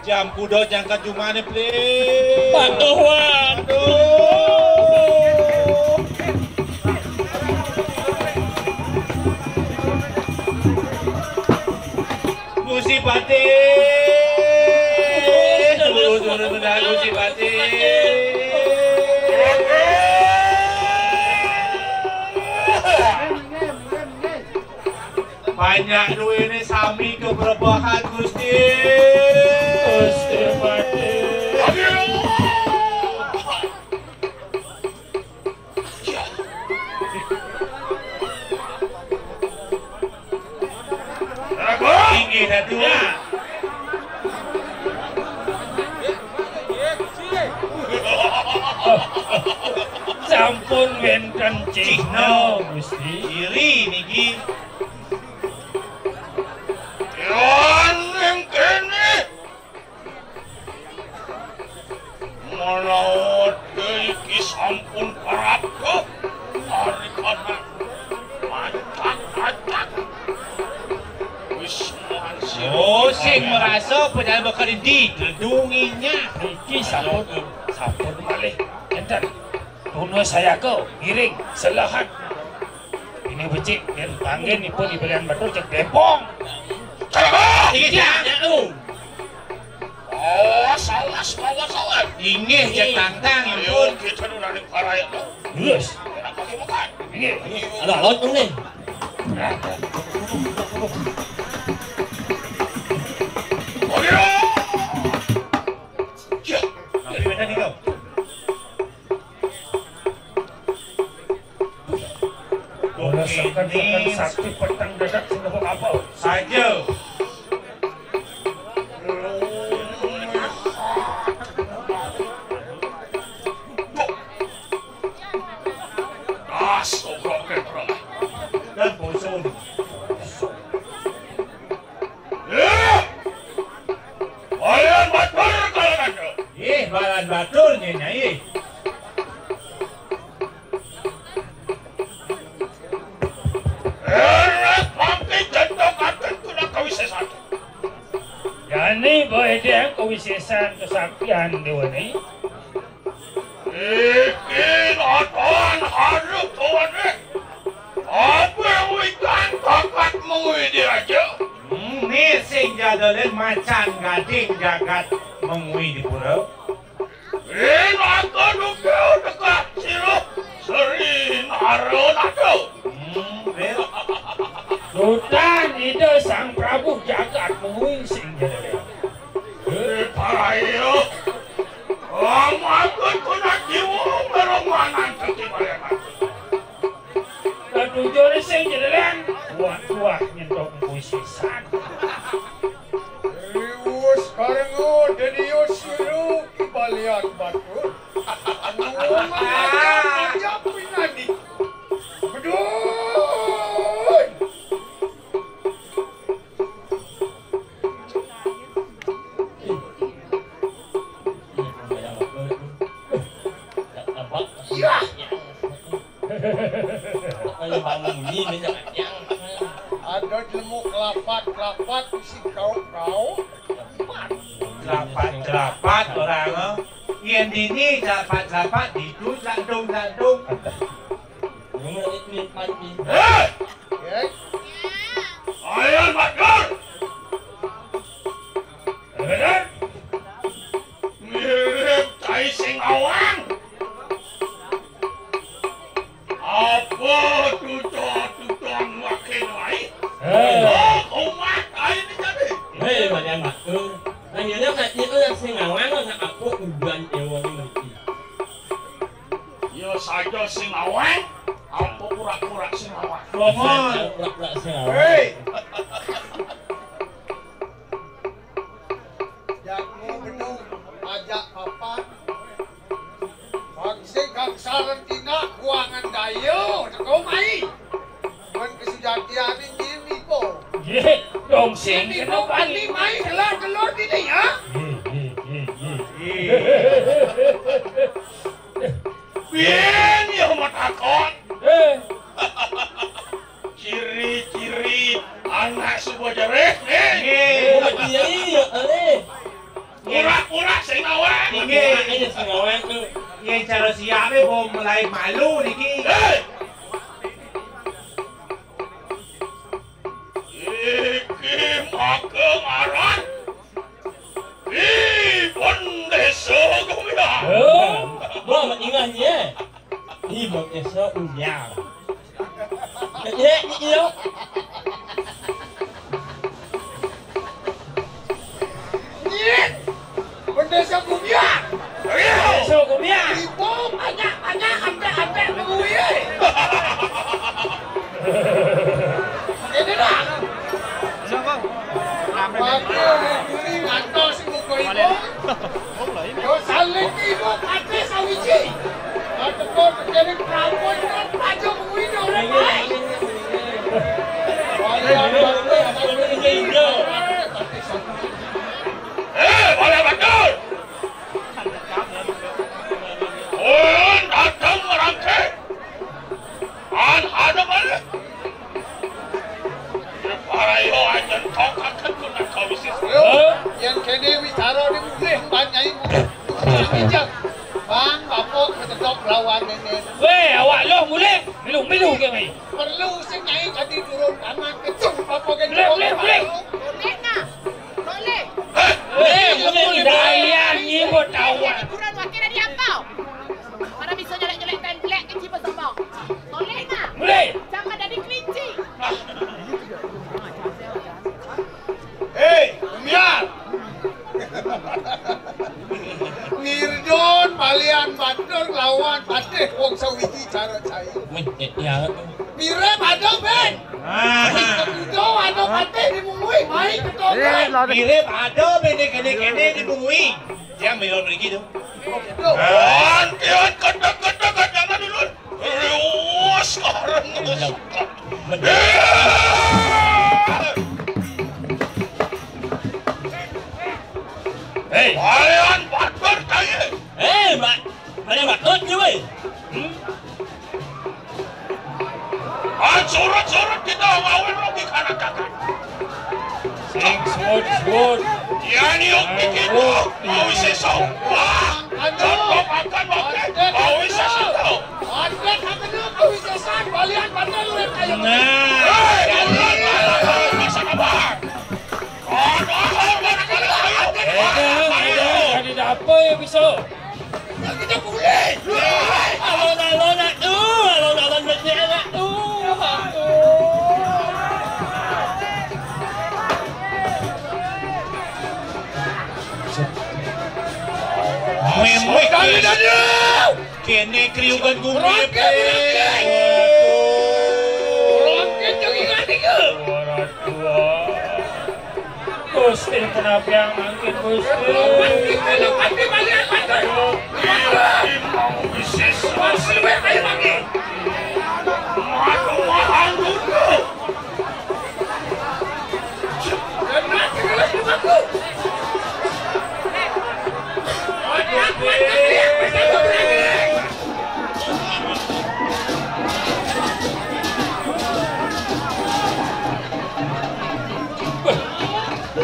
Jam kudo jangka jumane please. Aduh, Musibate. Musibate. Banyak duitnya sami keberbahan Gusti. Gusti Pati. Tinggi dah dua. Sampun wenten Cihno Gusti. Kiri niki. Yang kene melaut iki sampun parapko ari kana macak wis mansir. Oh, sing merasa pejalan bekerja gedunginya. Iki sampun malih enten. Tuno saya ke giring selahat. Ini becik dan panggil ni pun diberian betul cek Depong. Iki jauh. Awas. Ingih cek tantang Ayo pun. kita nu nang paraya. Yes. Enak pakai makan. Ini. Aduh, laut dong nih. Ayo. Ya. Tapi beda nih kau. Rasakan sakti petang dadak sehingga apa Saja. Sobrang kepra. Dan bosan. Ayan batur kalangan. Balan baturnya nyai. Yani boleh dia kewisesan kesaktian dewa ni. Ikin atuan harap tuan ni. Apa yang wikan kakak mengui dia aja? Ni sing jadalen macan gading jagat mengui di pura. In aku dukau dekat sirup. Serin harun aku. Sultan itu sang Prabu Jagat menguising jadi. Para iyo. Amatun ko na jiwo meromanan sa tibayan. Ketujuh sing jadi kuat nyentok kuisesan. Riwus karengo jadi yosiru ibalian batur. Ngomong-ngomong pinadi. Bedun. Ya. Ayo bangun ini yang Ada jelemu kelapat isi kau. Lapat orang. Yang dini lapat itu jadung. Hei! Ya. Ayan batur! Benar? Mirip cai sing awang. Apa tujuan makin baik? Oh, umat ini jadi. hei banyak batur. Nanyanya itu yang singawang nak aku udan ewa ni mesti. Ya saja sing awang. Apa pura-pura sing awang? Lomon. Pura-pura singawang. Hei. Jakmu bedung ajak papa. Maksud kang sarentina kuangan dayo teko mai. Men kesujatian ini po. Ye, dong sing Ini kenapa bukan ni? mai telur ini ya. Bien ya matakon. Ciri-ciri anak sebuah jereh nih. Iya, ale. Ini sengawan tu. Ye cara siape bom mulai malu niki. Iki makeng aran. Desa Gumia. Belum ingat ye. Ibu desa Gumia. Ye, iyo. Ye. Bendesa Gumia. Desa Gumia. Ibu banyak ampe menguye. Ini dah. Aku ni ngantor si buku ibu. Yo saling ibu pati sawiji. Aku jadi perampun dan baju menguyi orang baik. Boleh betul. Un datang merangkai. An ada mana? Para yo ajan tokat kena kau isi. Yang kene witaro ni boleh banyak bijak. Bang, bapok ketok lawan nenek. Weh, awak loh mulai. Milu ke mai? Perlu sengai jadi turun tangan kecung bapok kan. Boleh. Boleh nak? Boleh. Boleh dayan ni buat awak. Kurang wakil dari apa? Mana bisa nyelek-nyelek templek kecil bersama? Boleh nak? Boleh. Jangan dari kelinci. Hei, Umiar. Nirdon balian bandar lawan patih wong sawiji cara cai. Ya. Mire badong ben. Kemudo ada patih di mungui mai ketong ben. Mirip ada bene kene di bungui. Jangan melon begitu. An kian kata jangan dulu. Rius sekarang suka. Hei, Kalian bakar kaya. Mana maksud je weh? Surat kita ngawin lagi karena kakak. sing smooth. Yan yung bikin mo. Mau isisaw. Contoh akan mau isisaw. Atlet kami dulu kau wisasan balian bandar lu kayo. Masa kabar? Ada apa yang bisa? Kita boleh. Alon-alon nak tu. Alon-alon nak tu. Memoi kene kriugan gumie pe. Roket jadi ngani ke? Gusti kenapa yang makin Gusti? Pati balian bandar. Mau isis. Masih baik kayo lagi. Mahal dulu. Kenapa kelas aku?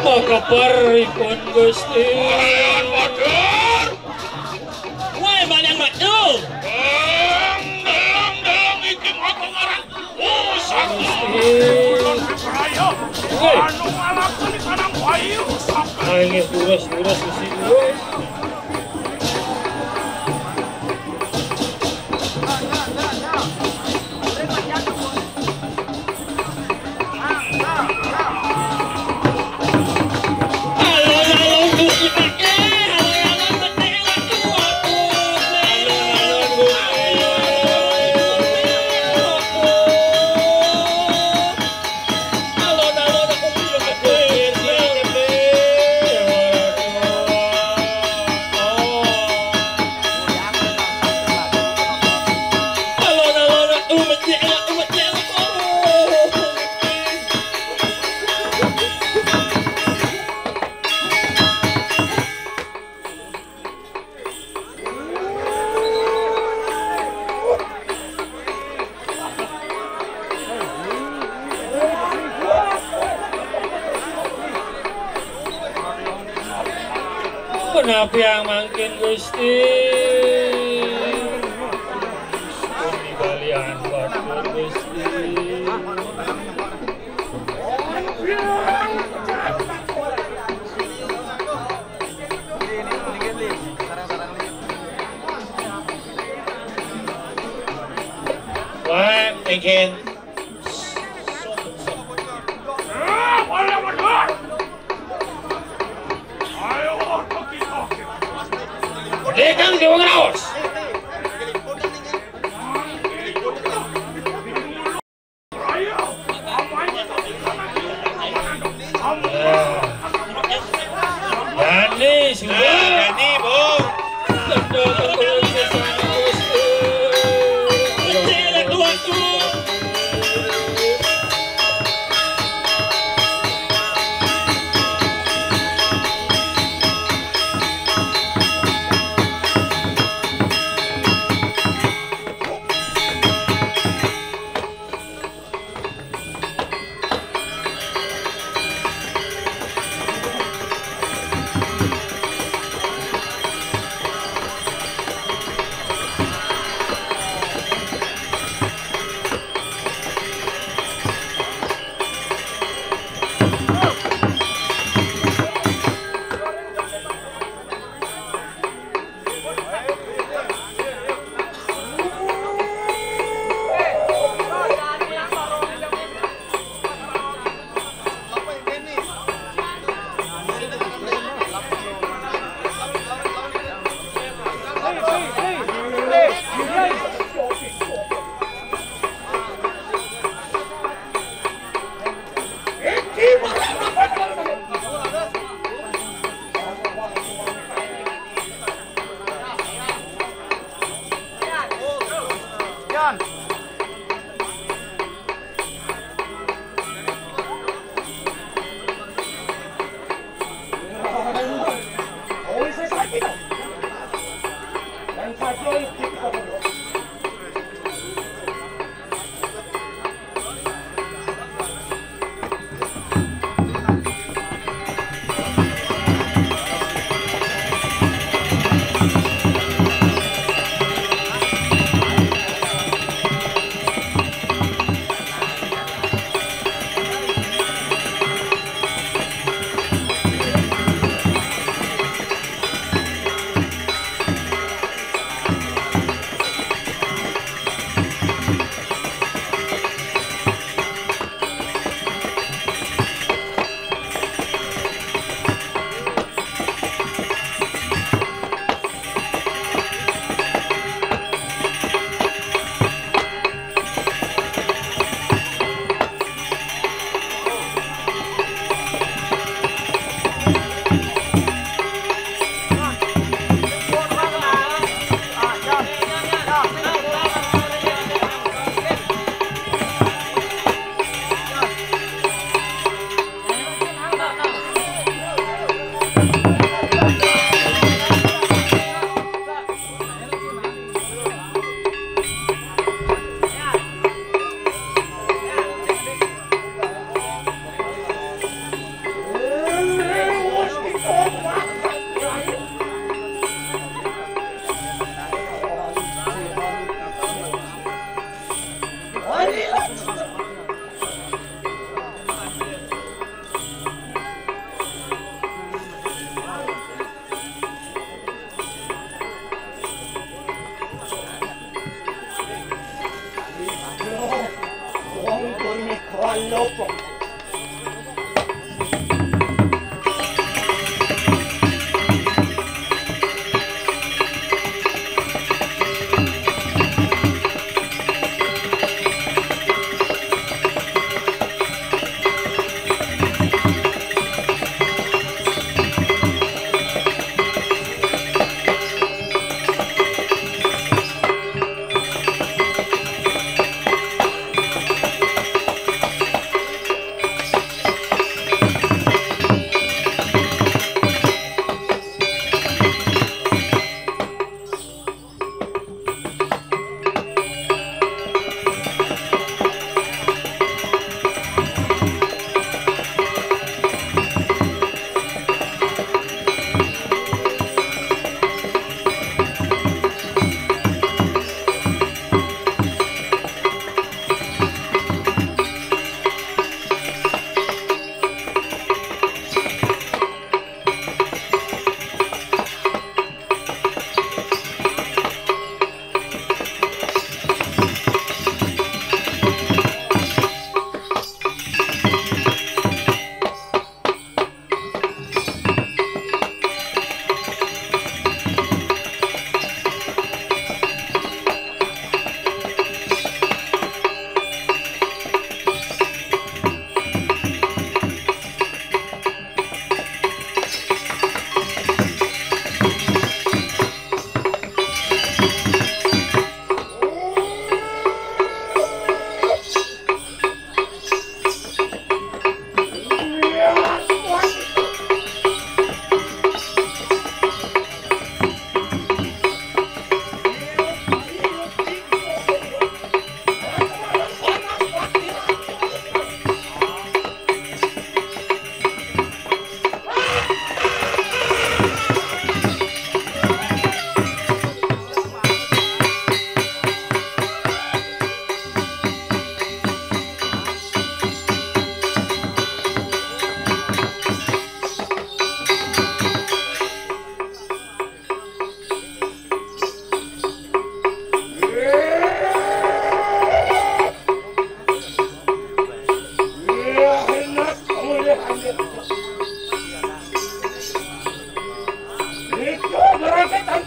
Makaparipon Gusti. Kalian badar. Wah, mana yang maju? Dalam ikim aku ngarang. Satu. Anu malakku di kanang bayu. Ay, duras Gusti duras. Kenapa yang makin Gusti? Ini balian batur Gusti. Wah, bikin. Dekang di Wangaraos. Dani sudah. Dani, Bung.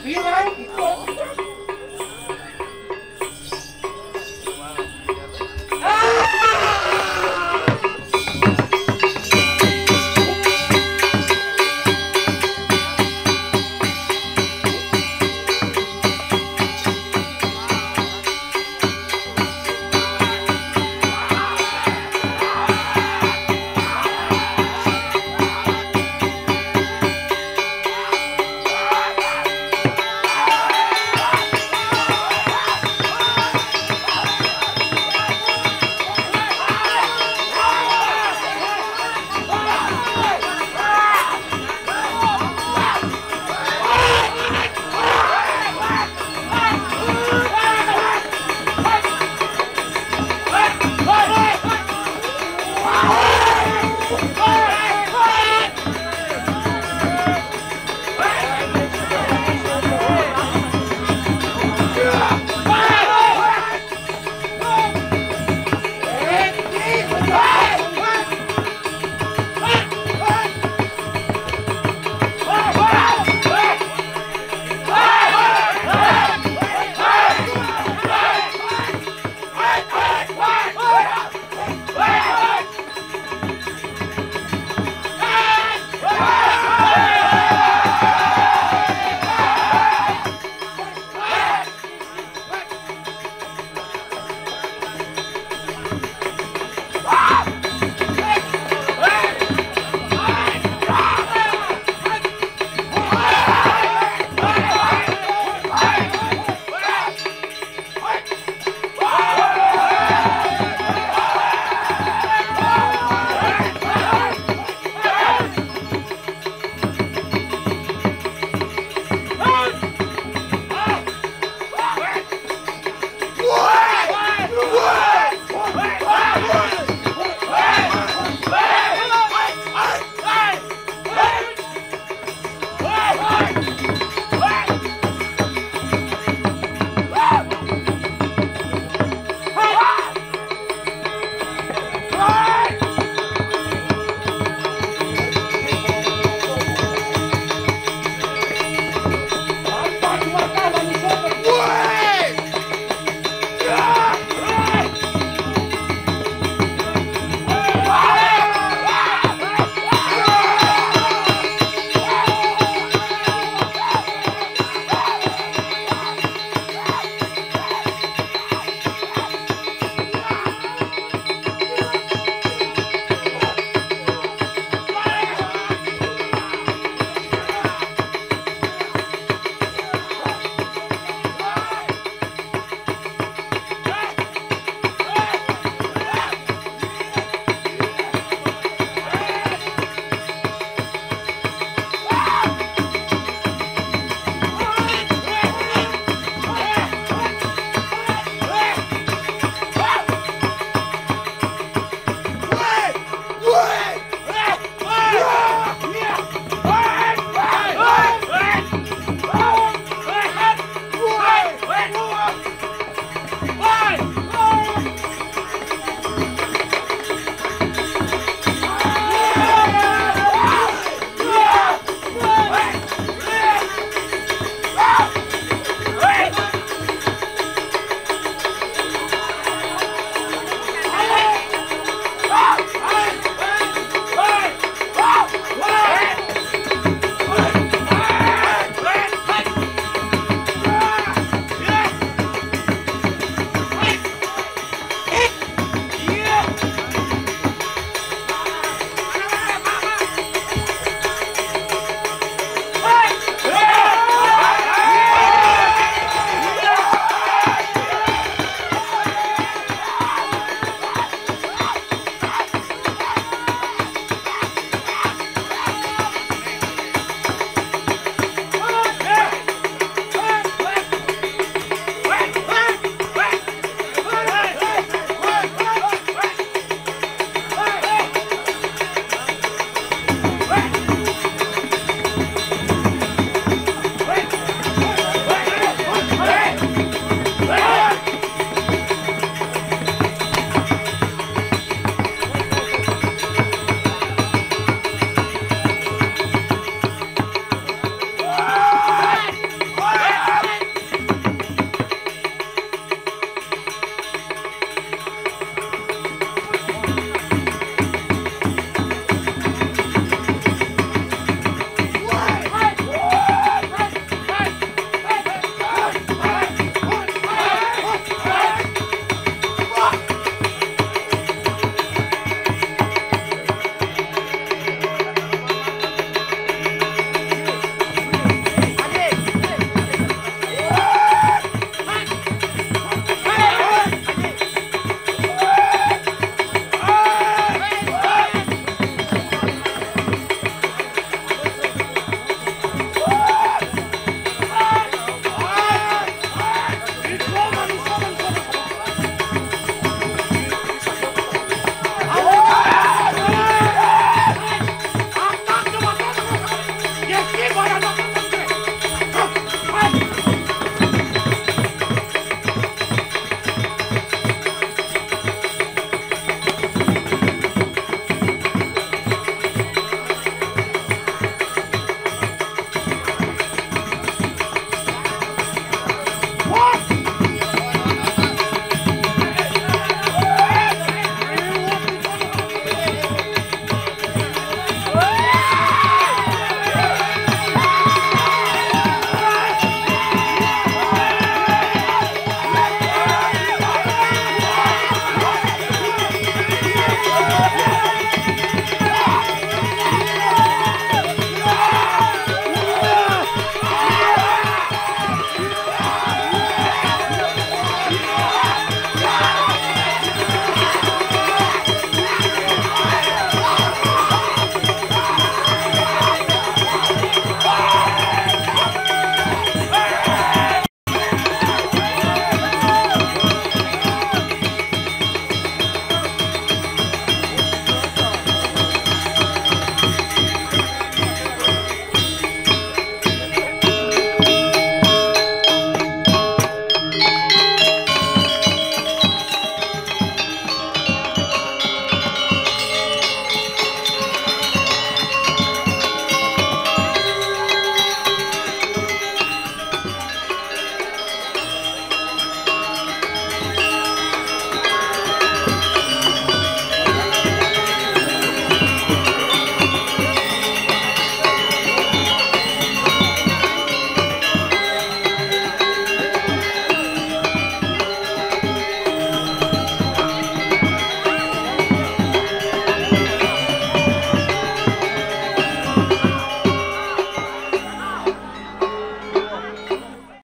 Pirang